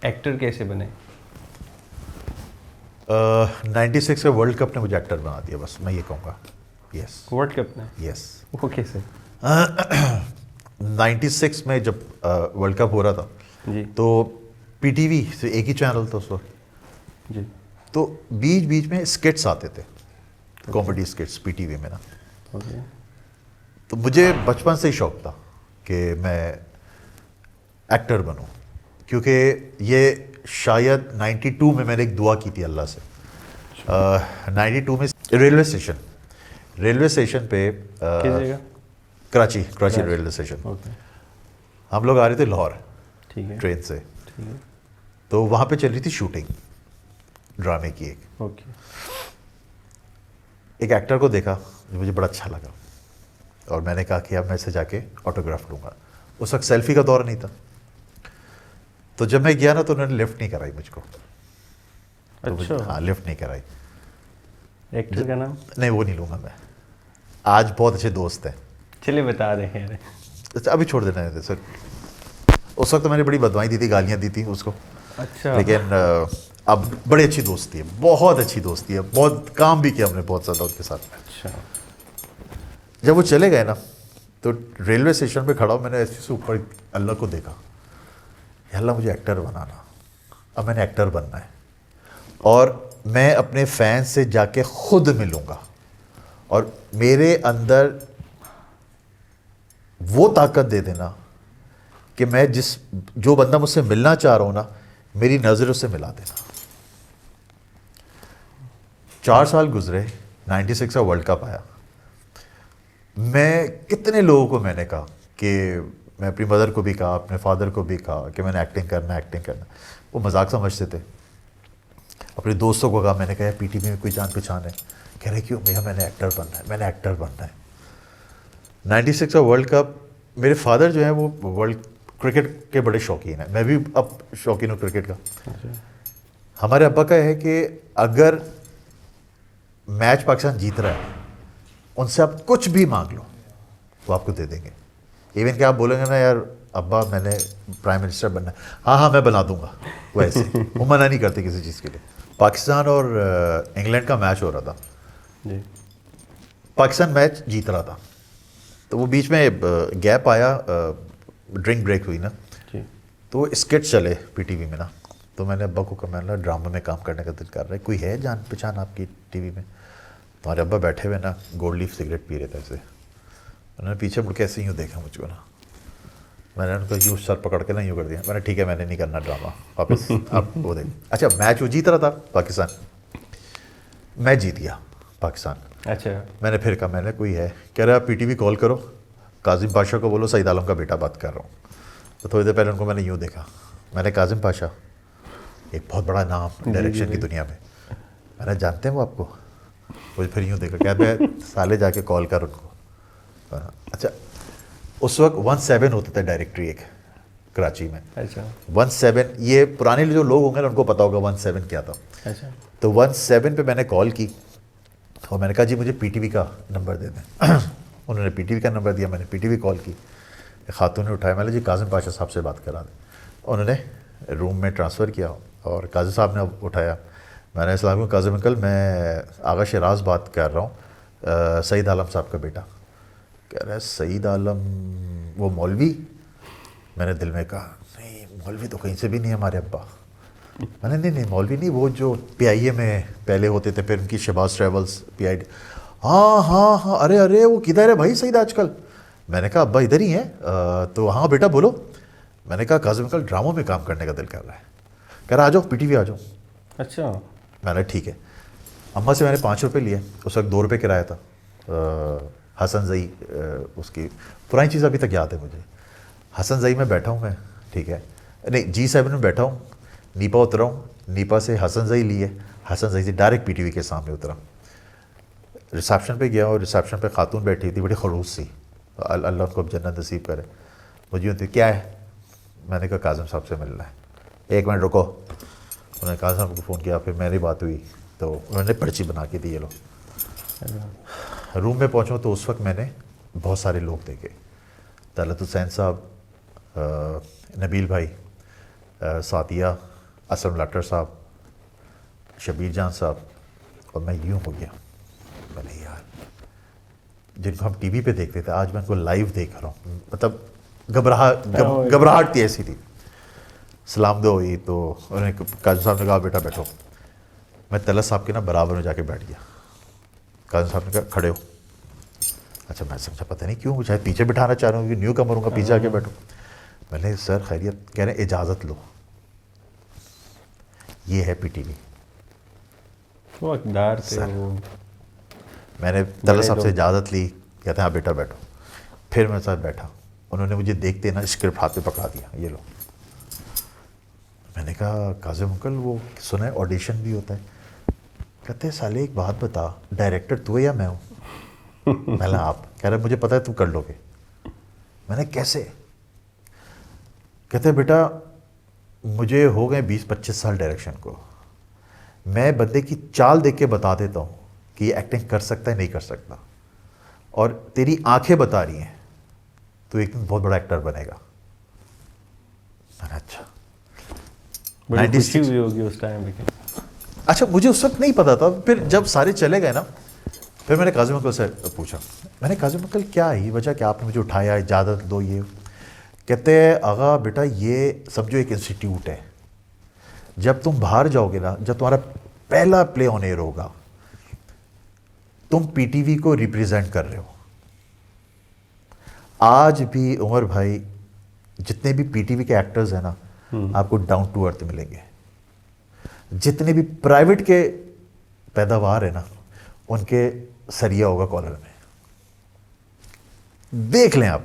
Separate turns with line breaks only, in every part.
Actor कैसे बने?
96 का वर्ल्ड कप ने मुझे एक्टर बना दिया, बस मैं ये कहूँगा। यस
वर्ल्ड कप में?
यस।
वो कैसे?
96 में जब वर्ल्ड कप हो रहा था
जी
तो पीटीवी से एक ही चैनल था उस वक्त,
जी।
तो बीच बीच में स्किट्स आते थे, कॉमेडी स्किट्स पीटीवी में ना।
ओके।
तो मुझे बचपन से ही शौक था कि मैं एक्टर बनूं, क्योंकि ये शायद 92 में मैंने एक दुआ की थी अल्लाह से। 92 में रेलवे स्टेशन पे
किस जगह?
Karachi
Karachi.
Railway station.
Okay.
हम लोग आ रहे थे लाहौर
ठीक है।
ट्रेन से,
ठीक है।
तो वहाँ पे चल रही थी शूटिंग ड्रामे की।
ओके।
एक एक्टर को देखा जो मुझे बड़ा अच्छा लगा, और मैंने कहा कि अब मैं इससे जाके ऑटोग्राफ लूँगा। उस वक्त सेल्फी का दौर नहीं था, तो जब मैं गया ना तो उन्होंने लिफ्ट नहीं कराई मुझको। तो
अच्छा।
हाँ, लिफ्ट नहीं कराई।
एक्टर का नाम?
नहीं, वो नहीं लूँगा मैं। आज बहुत अच्छे दोस्त हैं।
चलिए बता दें यार।
अच्छा, अभी छोड़ देना है सर। उस वक्त तो मैंने बड़ी बदवाई दी थी, गालियाँ दी थी उसको,
अच्छा।
लेकिन अब बड़ी अच्छी दोस्ती है, बहुत अच्छी दोस्ती है, बहुत काम भी किया हमने बहुत ज़्यादा उनके साथ।
अच्छा।
जब वो चले गए ना, तो रेलवे स्टेशन पे खड़ा हूँ, मैंने ऐसे से ऊपर अल्लाह को देखा, या अल्लाह मुझे एक्टर बनाना। अब मैंने एक्टर बनना है, और मैं अपने फैन से जाके खुद मिलूँगा, और मेरे अंदर वो ताकत दे देना कि मैं जो बंदा मुझसे मिलना चाह रहा हूँ ना, मेरी नज़र उससे मिला देना। 4 साल गुजरे, 96 का वर्ल्ड कप आया। मैं कितने लोगों को मैंने कहा कि मैं अपनी मदर को भी कहा, अपने फादर को भी कहा कि मैंने एक्टिंग करना। वो मजाक समझते थे। अपने दोस्तों को कहा, मैंने कहा पीटीवी में कोई जान पहचान है? कह रहे क्यों भैया, मैंने एक्टर बनना है। 96 का वर्ल्ड कप, मेरे फादर जो है वो वर्ल्ड क्रिकेट के बड़े शौकीन हैं, मैं भी अब शौकीन हूँ क्रिकेट का। हमारे अब्बा का है कि अगर मैच पाकिस्तान जीत रहा है, उनसे आप कुछ भी मांग लो, वो आपको दे देंगे। इवन कि आप बोलेंगे ना, यार अब्बा मैंने प्राइम मिनिस्टर बनना है, हाँ मैं बना दूंगा, वैसे वो मना नहीं करते किसी चीज़ के लिए। पाकिस्तान और इंग्लैंड का मैच हो रहा था
जी।
पाकिस्तान मैच जीत रहा था, तो वो बीच में गैप आया, ड्रिंक ब्रेक हुई ना,
जी।
तो स्केट चले पीटीवी में ना। तो मैंने अब्बा को कहा, मैंने ड्रामा में काम करने का दिल कर रहा है, कोई है जान पहचान आपकी टीवी में? तुम्हारे अब्बा बैठे हुए ना, गोल्ड लीफ सिगरेट पी रहे थे ऐसे। उन्होंने पीछे मुड़ के ऐसे यूँ देखा मुझको ना, मैंने उनको यूँ सर पकड़ के ना यूँ कर दिया। मैंने ठीक है, मैंने नहीं करना ड्रामा वापस, आप वो देख। अच्छा, मैच वो जीत रहा था पाकिस्तान, मैं जीत गया पाकिस्तान।
अच्छा।
मैंने फिर कहा, मैंने कोई है? कह रहा पीटीवी कॉल करो, काजिम पाशा को बोलो सईद आलम का बेटा बात कर रहा हूँ। तो थोड़ी देर पहले उनको मैंने यूँ देखा, मैंने काजिम पाशा, एक बहुत बड़ा नाम डायरेक्शन की दुनिया में, मैंने जानते हैं वो आपको? मुझे फिर यूँ देखा, कहते हैं साले जाके कॉल कर उनको। अच्छा, उस वक्त 17 होता था डायरेक्टरी एक कराची में।
अच्छा।
17, ये पुराने जो लोग होंगे ना उनको पता होगा 17 क्या था।
अच्छा।
तो 17 पे मैंने कॉल की, और मैंने कहा जी मुझे पीटीवी का नंबर दे दें। उन्होंने पीटीवी का नंबर दिया, मैंने पीटीवी कॉल की, खातून ने उठाया, मैंने जी काजिम पाशा साहब से बात करा दें। उन्होंने रूम में ट्रांसफ़र किया, और काजिम साहब ने उठाया। मैंने अस्सलाम वालेकुम काजिम अंकल, मैं आगा शराज बात कर रहा हूँ, सईद आलम साहब का बेटा। कह रहा है सईद आलम वो मौलवी? मैंने दिल में कहा, नहीं मौलवी तो कहीं से भी नहीं है हमारे अब्बा। मैंने नहीं मौलवी नहीं, वो जो पीआईए में पहले होते थे, फिर उनकी शहबाज ट्रेवल्स पीआईडी। हाँ, अरे वो किधर है भाई सईद आजकल? मैंने कहा अब्बा इधर ही हैं। तो हाँ बेटा बोलो। मैंने कहा काजिम अंकल ड्रामों में काम करने का दिल कर रहा है। कह रहा आ जाओ पीटीवी आ जाओ।
अच्छा।
मैंने ठीक है। अम्मा से मैंने 5 रुपये लिए, उस वक्त 2 रुपये किराया था। हसन जई, उसकी पुरानी चीज़ अभी तक याद है मुझे। हसन जई में बैठा हूँ मैं, ठीक है, नहीं G7 में बैठा हूँ, नीपा उतरा हूँ, नीपा से हसन जई लिए, हसन जई से डायरेक्ट पीटीवी के सामने उतरा। रिसेप्शन पे गया, और रिसेप्शन पे खातून बैठी थी, बड़ी खड़ूस सी, अल्लाह उनको जन्नत नसीब करे। मुझे यूँ थी, क्या है? मैंने कहा काजिम साहब से मिलना है। 1 मिनट रुको। उन्होंने काजिम साहब को फ़ोन किया, फिर मेरी बात हुई, तो उन्होंने पर्ची बना के दी, ये लो। रूम में पहुँचा तो उस वक्त मैंने बहुत सारे लोग देखे, तलत हुसैन साहब, नबील भाई, सातिया, असलम लाटर साहब, शबीर जान साहब, और मैं यूँ हो गया। मैंने यार जिनको हम टीवी पे देखते थे आज मैं उनको लाइव देख रहा हूँ, मतलब घबराहट थी, ऐसी थी। सलाम दो हुई तो उन्होंने काजू साहब ने कहा बेटा बैठो। मैं तलत साहब के ना बराबर में जाके बैठ गया। काजू साहब ने कहा खड़े हो। अच्छा मैं समझा पता नहीं क्यों, शायद पीछे बिठाना चाह रहा हूँ, न्यू कमर हूँ, पीछे आके बैठो। मैंने सर खैरियत, कह रहे हैं इजाज़त लो, ये है पीटीवी।
वो अकदार थे वो।
मैंने तलत साहब से इजाज़त ली, कहते हैं हाँ बेटा बैठो। फिर मैं साथ बैठा, उन्होंने मुझे देखते ना स्क्रिप्ट हाथ में पकड़ा दिया, ये लो। मैंने कहा काज़िम अंकल वो सुना है ऑडिशन भी होता है। कहते हैं साले एक बात बता, डायरेक्टर तू है या मैं हूँ? मैंने आप। कह रहे मुझे पता है तुम कर लोगे। मैंने कैसे? कहते बेटा मुझे हो गए 20-25 साल डायरेक्शन को, मैं बंदे की चाल देख के बता देता हूँ कि ये एक्टिंग कर सकता है नहीं कर सकता, और तेरी आंखें बता रही हैं तो एक दिन बहुत बड़ा एक्टर बनेगा। मैंने अच्छा।
बड़ी खुशी हुई होगी उस टाइम पे।
अच्छा मुझे उस वक्त नहीं पता था, फिर जब सारे चले गए ना, फिर मैंने काज़िम अंकल से पूछा, मैंने काज़िम अंकल क्या है ये वजह, क्या आपने मुझे उठाया, इजाज़त दो ये? कहते हैं आगा बेटा ये समझो एक इंस्टीट्यूट है, जब तुम बाहर जाओगे ना, जब तुम्हारा पहला प्ले ऑन एयर होगा, तुम पीटीवी को रिप्रेजेंट कर रहे हो। आज भी उमर भाई जितने भी पीटीवी के एक्टर्स हैं ना, आपको डाउन टू अर्थ मिलेंगे। जितने भी प्राइवेट के पैदावार है ना, उनके सरिया होगा कॉलर में, देख लें आप।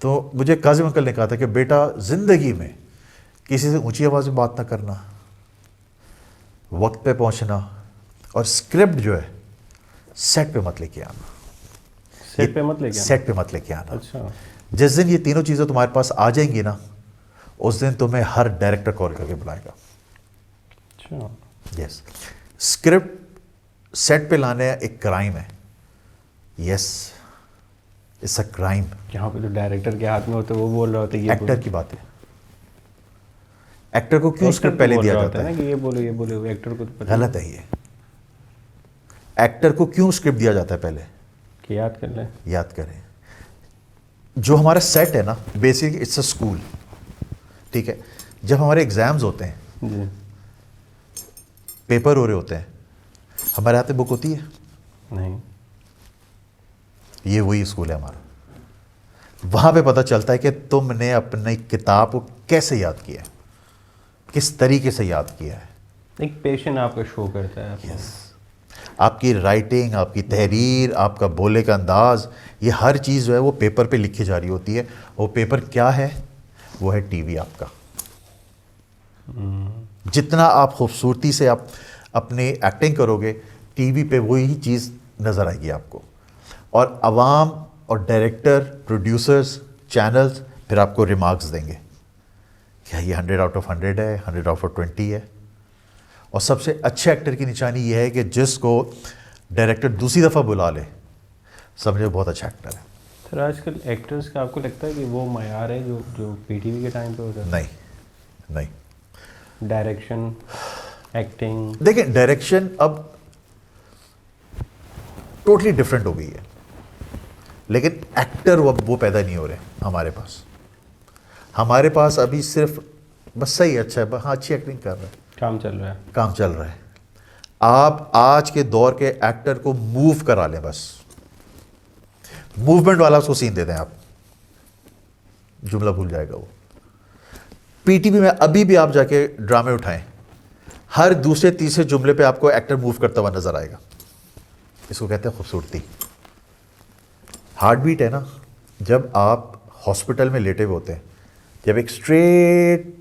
तो मुझे काज़िम अंकल ने कहा था कि बेटा जिंदगी में किसी से ऊंची आवाज में बात ना करना, वक्त पे पहुंचना, और स्क्रिप्ट जो है सेट पे मत लेके आना।
सेट पे मत लेके आना?
सेट पे मत लेके आना।
अच्छा।
जिस दिन ये तीनों चीज़ें तुम्हारे पास आ जाएंगी ना, उस दिन तुम्हें हर डायरेक्टर कॉल करके बुलाएगा।
अच्छा।
यस, स्क्रिप्ट सेट पे लाने एक क्राइम है। Yes, it's a crime.
यहाँ पे तो डायरेक्टर के हाथ में होते, वो बोल रहा होता है ये
एक्टर की बात है। एक्टर को क्यों स्क्रिप्ट पहले दिया जाता है
ना कि ये बोलो, एक्टर को तो पता
गलत है ये। एक्टर को क्यों स्क्रिप्ट दिया जाता है पहले?
कि याद कर लें।
याद करें। जो हमारा सेट है ना, बेसिक इट्स अ स्कूल, ठीक है। जब हमारे एग्जाम्स होते हैं
जी।
पेपर हो रहे होते हैं, हमारे हाथ में बुक होती है
नहीं।
ये वही स्कूल है हमारा। वहां पे पता चलता है कि तुमने अपनी किताब को कैसे याद किया है, किस तरीके से याद किया है।
एक पेशेंस आपका शो करता है।
यस, आपकी राइटिंग, आपकी तहरीर, आपका बोले का अंदाज, ये हर चीज़ जो है वो पेपर पे लिखी जा रही होती है। वो पेपर क्या है? वो है टीवी आपका। जितना आप खूबसूरती से आप अपनी एक्टिंग करोगे, टीवी पे वही चीज़ नज़र आएगी आपको। और आवाम और डायरेक्टर, प्रोड्यूसर्स, चैनल्स फिर आपको रिमार्क्स देंगे, क्या ये 100 आउट ऑफ 100 है, 100 आउट ऑफ 20 है। और सबसे अच्छे एक्टर की निशानी ये है कि जिसको डायरेक्टर दूसरी दफ़ा बुला ले, समझे बहुत अच्छा एक्टर है।
सर आजकल एक्टर्स का आपको लगता है कि वो मयार है जो पीटीवी के टाइम पे होता है?
नहीं नहीं,
डायरेक्शन, एक्टिंग।
देखिए डायरेक्शन अब टोटली डिफरेंट हो गई है, लेकिन एक्टर वो पैदा नहीं हो रहे हमारे पास। हमारे पास अभी सिर्फ बस सही अच्छा है, हाँ अच्छी एक्टिंग कर रहा है,
काम चल रहा है।
काम चल रहा है। आप आज के दौर के एक्टर को मूव करा लें, बस मूवमेंट वाला उसको सीन दे दें, आप जुमला भूल जाएगा वो। पीटीवी में अभी भी आप जाके ड्रामे उठाएं, हर दूसरे तीसरे जुमले पे आपको एक्टर मूव करता हुआ नजर आएगा। इसको कहते हैं खूबसूरती। हार्ट बीट है ना, जब आप हॉस्पिटल में लेटे हुए होते हैं, जब एक स्ट्रेट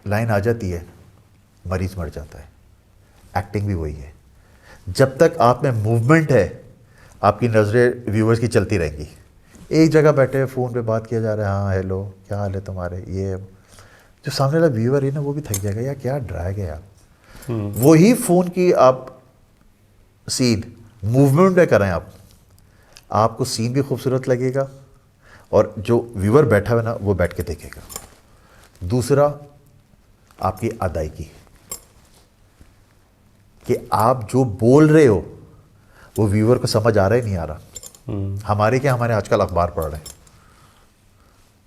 लाइन आ जाती है, मरीज मर जाता है। एक्टिंग भी वही है। जब तक आप में मूवमेंट है, आपकी नज़रें व्यूअर्स की चलती रहेंगी। एक जगह बैठे फ़ोन पे बात किया जा रहा है, हाँ हेलो क्या हाल है तुम्हारे, ये जो सामने वाला व्यूअर है ना, वो भी थक जाएगा, यार क्या ड्रैग है यार। वही फ़ोन की आप सीन मूवमेंट में कराएं, आपको सीन भी खूबसूरत लगेगा और जो व्यूअर बैठा हुआ ना वो बैठ के देखेगा। दूसरा आपकी अदायगी, कि आप जो बोल रहे हो वो व्यूअर को समझ आ रहा है नहीं आ रहा। हमारे आजकल अखबार पढ़ रहे हैं,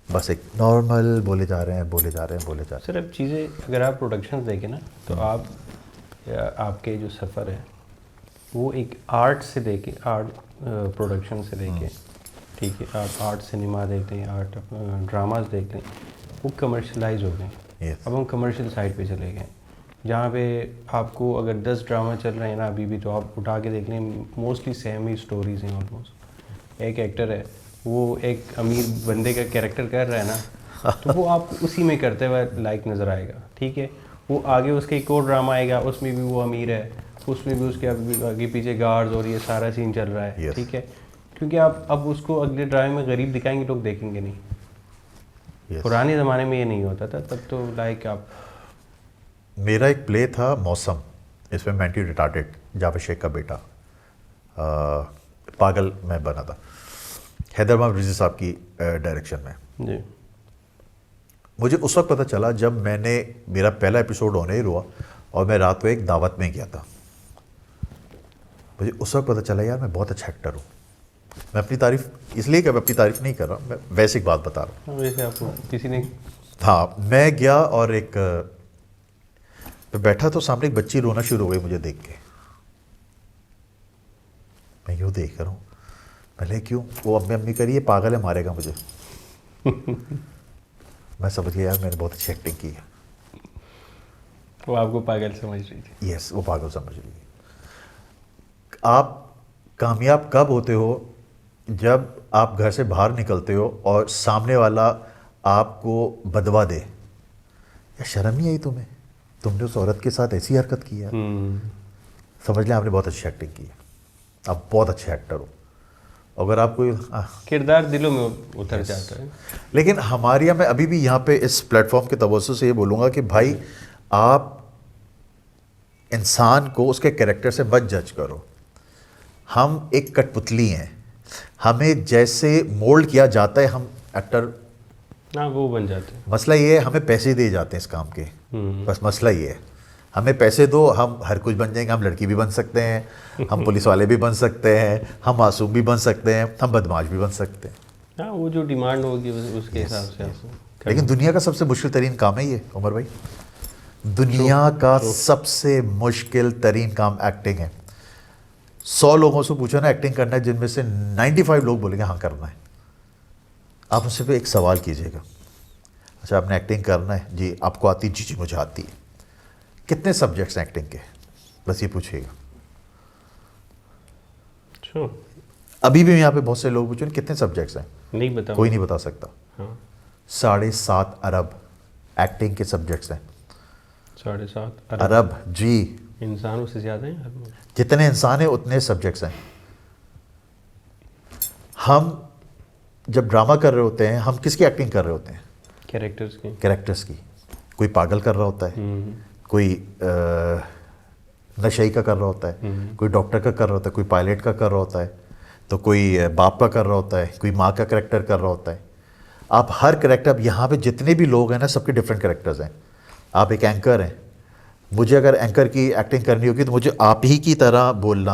बस एक नॉर्मल बोले जा रहे हैं।
सर अब चीज़ें अगर आप प्रोडक्शंस देखें ना तो आप आपके जो सफ़र है वो एक आर्ट से देखे, आर्ट प्रोडक्शन से देखे, ठीक है, आप आर्ट सिनेमा देख लें, आर्ट ड्रामास देख लें, वो कमर्शलाइज हो गए।
Yes.
अब हम कमर्शियल साइड पे चले गए, जहाँ पे आपको अगर 10 ड्रामा चल रहे हैं ना अभी भी, तो आप उठा के देख लें, मोस्टली सेम ही स्टोरीज हैं ऑलमोस्ट। एक एक्टर है वो एक अमीर बंदे का कैरेक्टर कर रहा है ना, तो वो आप उसी में करते हुए लाइक नज़र आएगा, ठीक है। वो आगे उसके एक और ड्रामा आएगा, उसमें भी वो अमीर है, उसमें भी उसके आगे पीछे गार्ड्स और ये सारा सीन चल रहा है,
Yes.
ठीक है। क्योंकि आप अब उसको अगले ड्रामे में गरीब दिखाएंगे, लोग देखेंगे नहीं।
Yes.
पुराने ज़माने में ये नहीं होता था, तब तो लाइक आप
मेरा एक प्ले था मौसम, इसमें मेंटली रिटार्डेड जावेद शेख का बेटा पागल मैं बना था, हैदराबाद रिजी साहब की डायरेक्शन में।
जी
मुझे उस वक्त पता चला जब मेरा पहला एपिसोड होने ही हुआ और मैं रात को एक दावत में गया था। मुझे उस वक्त पता चला यार मैं बहुत अच्छा एक्टर हूँ। मैं अपनी तारीफ इसलिए कि मैं अपनी तारीफ नहीं कर रहा, मैं वैसे एक बात बता रहा हूँ।
वैसे आपको किसी ने
हाँ, मैं गया और मैं बैठा तो सामने एक बच्ची रोना शुरू हो गई मुझे देख के। मैं यूँ देख रहा हूँ, पहले क्यों, वो अम्मी करी ये पागल है मारेगा मुझे। मैं समझ गया यार मैंने बहुत अच्छी एक्टिंग की है।
वो आपको पागल समझ रही थी।
यस, वो पागल समझ रही है। आप कामयाब कब होते हो, जब आप घर से बाहर निकलते हो और सामने वाला आपको बदवा दे, या शर्म नहीं आई तुम्हें, तुमने उस औरत के साथ ऐसी हरकत की है। समझ लें आपने बहुत अच्छी एक्टिंग की है, आप बहुत अच्छे एक्टर हो। अगर आप कोई
किरदार दिलों में उतर जाता है।
लेकिन हमारे यहाँ, मैं अभी भी यहाँ पे इस प्लेटफॉर्म के तवज्जो से ये बोलूँगा कि भाई आप इंसान को उसके कैरेक्टर से मत जज करो। हम एक कठपुतली हैं, हमें जैसे मोल्ड किया जाता है हम एक्टर,
हाँ वो बन जाते हैं।
मसला ये है हमें पैसे दिए जाते हैं इस काम के, बस मसला ये है। हमें पैसे दो, हम हर कुछ बन जाएंगे। हम लड़की भी बन सकते हैं, हम पुलिस वाले भी बन सकते हैं, हम मासूम भी बन सकते हैं, हम बदमाश भी बन सकते हैं।
हाँ वो जो डिमांड होगी उसके हिसाब से आपको।
लेकिन दुनिया का सबसे मुश्किल तरीन काम है ये उमर भाई, दुनिया का सबसे मुश्किल तरीन काम एक्टिंग है। 100 लोगों से पूछो ना एक्टिंग करना है, जिनमें से 95 लोग बोलेंगे हाँ करना है। आप मुझसे पे एक सवाल कीजिएगा, अच्छा आपने एक्टिंग करना है जी, आपको आती? जी जी मुझे आती है। कितने सब्जेक्ट्स हैं एक्टिंग के, बस ये पूछिएगा। अभी भी यहाँ पे बहुत से लोग पूछे कितने सब्जेक्ट्स हैं,
नहीं बता,
कोई नहीं बता सकता।
हाँ
7.5 अरब एक्टिंग के सब्जेक्ट्स हैं।
7.5
अरब जी,
इंसान उससे ज़्यादा हैं हर में।
जितने इंसान हैं उतने सब्जेक्ट्स हैं। हम जब ड्रामा कर रहे होते हैं, हम किसकी एक्टिंग कर रहे होते हैं?
कैरेक्टर्स की।
कैरेक्टर्स की। कोई पागल कर रहा होता है, कोई नशेई का कर रहा होता है, कोई डॉक्टर का कर रहा होता है, कोई पायलट का कर रहा होता है, तो कोई बाप का कर रहा होता है, कोई माँ का करेक्टर कर रहा होता है। आप हर करेक्टर, अब यहाँ पे जितने भी लोग हैं ना, सबके डिफरेंट करेक्टर्स हैं। आप एक एंकर हैं, मुझे अगर एंकर की एक्टिंग करनी होगी तो मुझे आप ही की तरह बोलना,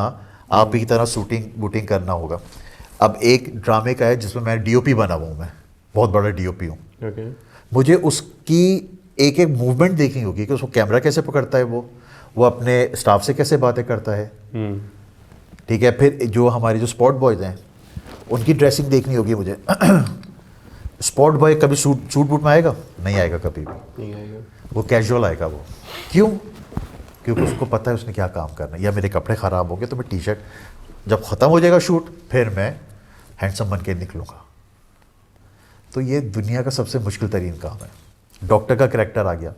आप ही की तरह शूटिंग बूटिंग करना होगा। अब एक ड्रामे का है जिसमें मैं डीओपी बना हुआ हूँ, मैं बहुत बड़ा डीओपी हूँ। मुझे उसकी एक एक मूवमेंट देखनी होगी कि उसको कैमरा कैसे पकड़ता है, वो अपने स्टाफ से कैसे बातें करता है, ठीक है। फिर जो हमारे जो स्पॉट बॉयज़ हैं उनकी ड्रेसिंग देखनी होगी मुझे। स्पॉट बॉय कभी सूट बूट में आएगा? नहीं आएगा, कभी भी
नहीं आएगा।
वो कैजुअल आएगा। वो क्यों? क्योंकि उसको पता है उसने क्या काम करना है। या मेरे कपड़े ख़राब हो गए तो मैं टी शर्ट, जब ख़त्म हो जाएगा शूट फिर मैं हैंडसम बन के निकलूँगा। तो ये दुनिया का सबसे मुश्किल तरीन काम है। डॉक्टर का करैक्टर आ गया,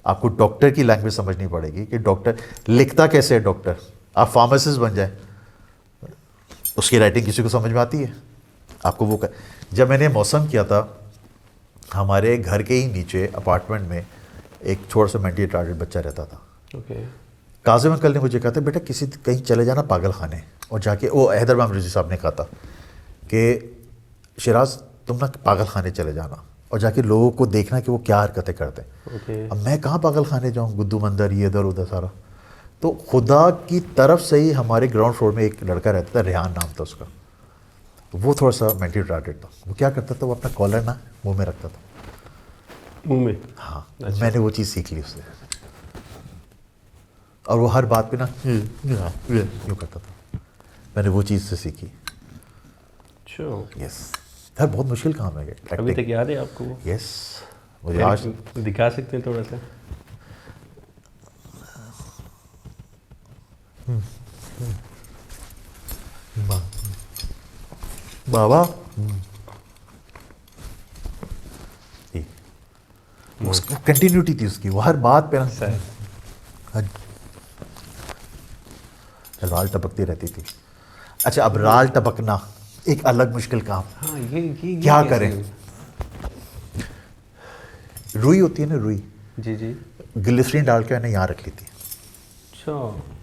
आपको डॉक्टर की लैंग्वेज समझनी पड़ेगी कि डॉक्टर लिखता कैसे है। डॉक्टर, आप फार्मासिस्ट बन जाए, उसकी राइटिंग किसी को समझ में आती है? आपको वो जब मैंने मौसम किया था, हमारे घर के ही नीचे अपार्टमेंट में एक छोटा सा मेंटली रिटार्डेड बच्चा रहता था। काजिम अंकल ने मुझे कहा था बेटा किसी कहीं चले जाना पागल खाने, और जाके वो हैदराबाद रिजी साहब ने कहा था कि शिराज तुम ना पागल खाने चले जाना और जाके लोगों को देखना कि वो क्या हरकतें करते हैं।
ओके।
अब मैं कहाँ पागल खाने जाऊँ, गुद्दू मंदिर ये इधर उधर सारा। तो खुदा की तरफ से ही हमारे ग्राउंड फ्लोर में एक लड़का रहता था, रेहान नाम था उसका। वो थोड़ा सा मेंटली रिटार्डेड था। वो क्या करता था, वो अपना कॉलर ना मुंह में रखता था।
मुंह में?
हाँ,
अच्छा।
मैंने वो चीज़ सीख ली उससे। और वो हर बात पे ना यूँ करता था। मैंने वो चीज़ से सीखी।
अच्छा।
यस यार, बहुत मुश्किल काम है ये
अभी
एक्टिंग।
तक याद है आपको वो?
यस, मुझे आज
दिखा सकते हैं थोड़ा सा?
बाबा ये, उसकी कंटिन्यूटी थी उसकी, वो हर बात पे ना
सर।
राल टपकती रहती थी। अच्छा, अब राल टपकना एक अलग मुश्किल काम।
हाँ, ये
क्या
कैसे
करें?
हुई?
रुई होती है ना, रुई,
जी जी।
ग्लिसरीन डाल के मैंने यहाँ रख ली थी।
अच्छा।